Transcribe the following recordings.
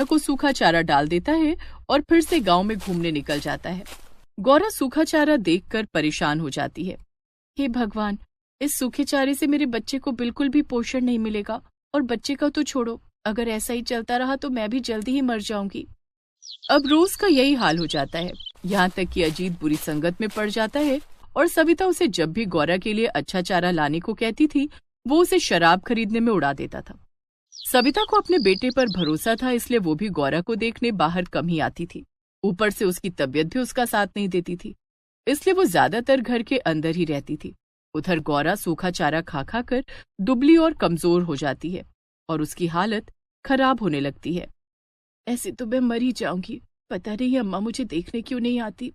को सूखा चारा डाल देता है और फिर से गांव में घूमने निकल जाता है। गौरा सूखा चारा देखकर परेशान हो जाती है। हे भगवान, इस सूखे चारे से मेरे बच्चे को बिल्कुल भी पोषण नहीं मिलेगा, और बच्चे का तो छोड़ो, अगर ऐसा ही चलता रहा तो मैं भी जल्दी ही मर जाऊंगी। अब रोज का यही हाल हो जाता है, यहाँ तक कि अजीत बुरी संगत में पड़ जाता है और सविता उसे जब भी गौरा के लिए अच्छा चारा लाने को कहती थी, वो उसे शराब खरीदने में उड़ा देता था। सविता को अपने बेटे पर भरोसा था, इसलिए वो भी गौरा को देखने बाहर कम ही आती थी। ऊपर से उसकी तबीयत भी उसका साथ नहीं देती थी, इसलिए वो ज्यादातर घर के अंदर ही रहती थी। उधर गौरा सूखा चारा खा खा कर दुबली और कमजोर हो जाती है और उसकी हालत खराब होने लगती है। ऐसे तो मैं मर ही जाऊंगी, पता नहीं अम्मा मुझे देखने क्यों नहीं आती।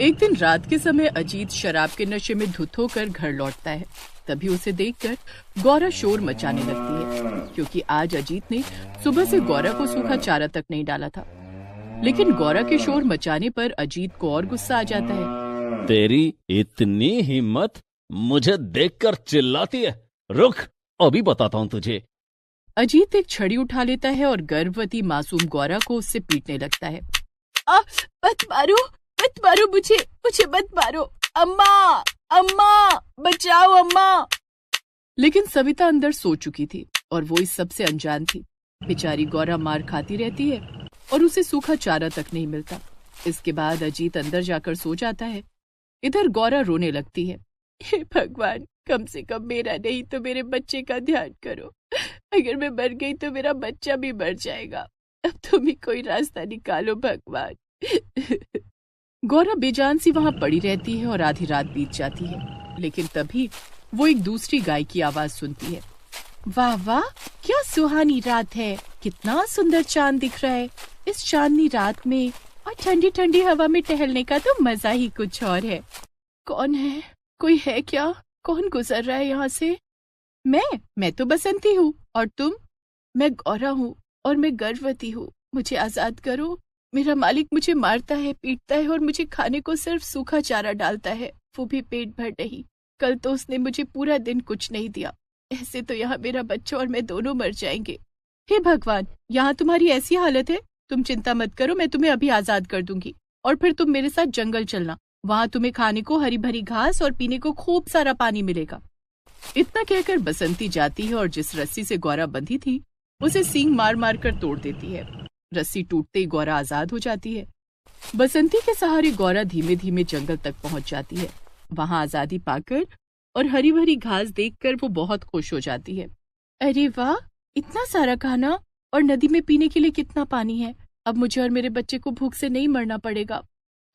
एक दिन रात के समय अजीत शराब के नशे में धुत होकर घर लौटता है। तभी उसे देखकर गौरा शोर मचाने लगती है, क्योंकि आज अजीत ने सुबह से गौरा को सूखा चारा तक नहीं डाला था। लेकिन गौरा के शोर मचाने पर अजीत को और गुस्सा आ जाता है। तेरी इतनी हिम्मत, मुझे देखकर चिल्लाती है? रुक, अभी बताता हूँ तुझे। अजीत एक छड़ी उठा लेता है और गर्भवती मासूम गौरा को उससे पीटने लगता है। मत मारो मुझे मत मारो, अम्मा अम्मा बचाओ अम्मा। लेकिन सविता अंदर सो चुकी थी और वो इस सब से अनजान थी। बेचारी गौरा मार खाती रहती है और उसे सूखा चारा तक नहीं मिलता। इसके बाद अजीत अंदर जाकर सो जाता है। इधर गौरा रोने लगती है। हे भगवान, कम से कम मेरा नहीं तो मेरे बच्चे का ध्यान करो। अगर मैं मर गई तो मेरा बच्चा भी मर जाएगा। अब तुम ही कोई रास्ता निकालो भगवान। गौरा बेजान सी वहां पड़ी रहती है और आधी रात बीत जाती है। लेकिन तभी वो एक दूसरी गाय की आवाज सुनती है। वाह वाह, क्या सुहानी रात है, कितना सुंदर चांद दिख रहा है। इस चांदनी रात में और ठंडी ठंडी हवा में टहलने का तो मजा ही कुछ और है। कौन है? कोई है क्या? कौन गुजर रहा है यहाँ से? मैं तो बसंती हूँ। और तुम? मैं गौरा हूँ और मैं गर्भवती हूँ। मुझे आजाद करो। मेरा मालिक मुझे मारता है, पीटता है और मुझे खाने को सिर्फ सूखा चारा डालता है, वो भी पेट भर नहीं। कल तो उसने मुझे पूरा दिन कुछ नहीं दिया। ऐसे तो यहाँ मेरा बच्चा और मैं दोनों मर जाएंगे। हे भगवान, यहाँ तुम्हारी ऐसी हालत है? तुम चिंता मत करो, मैं तुम्हें अभी आजाद कर दूंगी और फिर तुम मेरे साथ जंगल चलना। वहाँ तुम्हें खाने को हरी भरी घास और पीने को खूब सारा पानी मिलेगा। इतना कहकर बसंती जाती है और जिस रस्सी से गौरा बंधी थी उसे सींग मार मार कर तोड़ देती है। रस्सी टूटते ही गौरा आजाद हो जाती है। बसंती के सहारे गौरा धीमे धीमे जंगल तक पहुंच जाती है। वहां आजादी पाकर और हरी भरी घास देखकर वो बहुत खुश हो जाती है। अरे वाह, इतना सारा खाना और नदी में पीने के लिए कितना पानी है। अब मुझे और मेरे बच्चे को भूख से नहीं मरना पड़ेगा।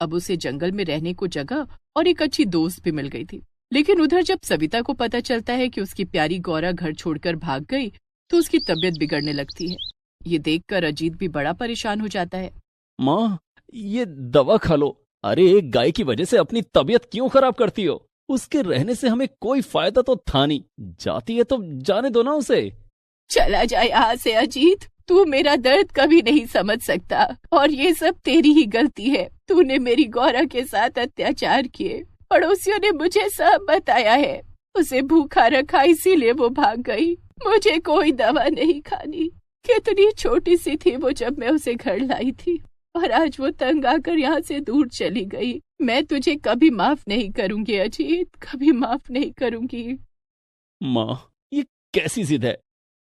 अब उसे जंगल में रहने को जगह और एक अच्छी दोस्त भी मिल गई थी। लेकिन उधर जब सविता को पता चलता है कि उसकी प्यारी गौरा घर छोड़कर भाग गई तो उसकी तबीयत बिगड़ने लगती है। ये देखकर अजीत भी बड़ा परेशान हो जाता है। माँ, ये दवा खा लो। अरे, एक गाय की वजह से अपनी तबीयत क्यों खराब करती हो? उसके रहने से हमें कोई फायदा तो था नहीं। जाती है तो जाने दो ना उसे। चला जा यहाँ से अजीत, तू मेरा दर्द कभी नहीं समझ सकता और ये सब तेरी ही गलती है। तूने मेरी गौरा के साथ अत्याचार किए। पड़ोसियों ने मुझे सब बताया है। उसे भूखा रखा इसीलिए वो भाग गई। मुझे कोई दवा नहीं खानी। कितनी छोटी सी थी वो जब मैं उसे घर लाई थी और आज वो तंग आकर यहाँ से दूर चली गई। मैं तुझे कभी माफ नहीं करूंगी अजीत, कभी माफ नहीं करूंगी। माँ, ये कैसी जिद है?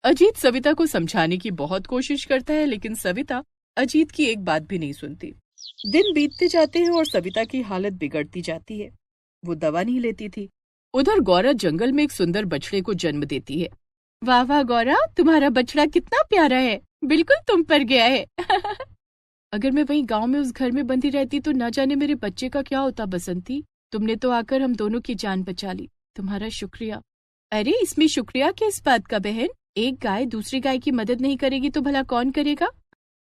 अजीत सविता को समझाने की बहुत कोशिश करता है, लेकिन सविता अजीत की एक बात भी नहीं सुनती। दिन बीतते जाते हैं और सविता की हालत बिगड़ती जाती है। वो दवा नहीं लेती थी। उधर गौरा जंगल में एक सुंदर बछड़े को जन्म देती है। वाह वाह गौरा, तुम्हारा बछड़ा कितना प्यारा है, बिल्कुल तुम पर गया है। अगर मैं वहीं गांव में उस घर में बंधी रहती तो न जाने मेरे बच्चे का क्या होता। बसंती, तुमने तो आकर हम दोनों की जान बचा ली, तुम्हारा शुक्रिया। अरे, इसमें शुक्रिया किस बात का बहन? एक गाय दूसरी गाय की मदद नहीं करेगी तो भला कौन करेगा?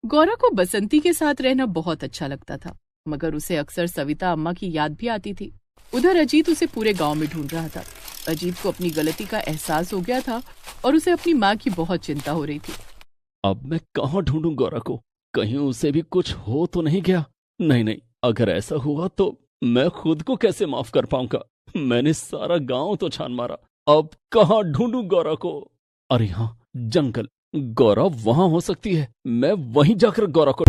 गौरा को बसंती के साथ रहना बहुत अच्छा लगता था, मगर उसे अक्सर सविता अम्मा की याद भी आती थी। उधर अजीत उसे पूरे गांव में ढूंढ रहा था। अजीत को अपनी गलती का एहसास हो गया था और उसे अपनी माँ की बहुत चिंता हो रही थी। अब मैं कहाँ ढूंढूं गौरा को? कहीं उसे भी कुछ हो तो नहीं गया? नहीं, अगर ऐसा हुआ तो मैं खुद को कैसे माफ कर पाऊंगा? मैंने सारा गांव तो छान मारा, अब कहाँ ढूंढूं गौरा को? अरे हाँ, जंगल। गौरव वहां हो सकती है, मैं वहीं जाकर गौरव को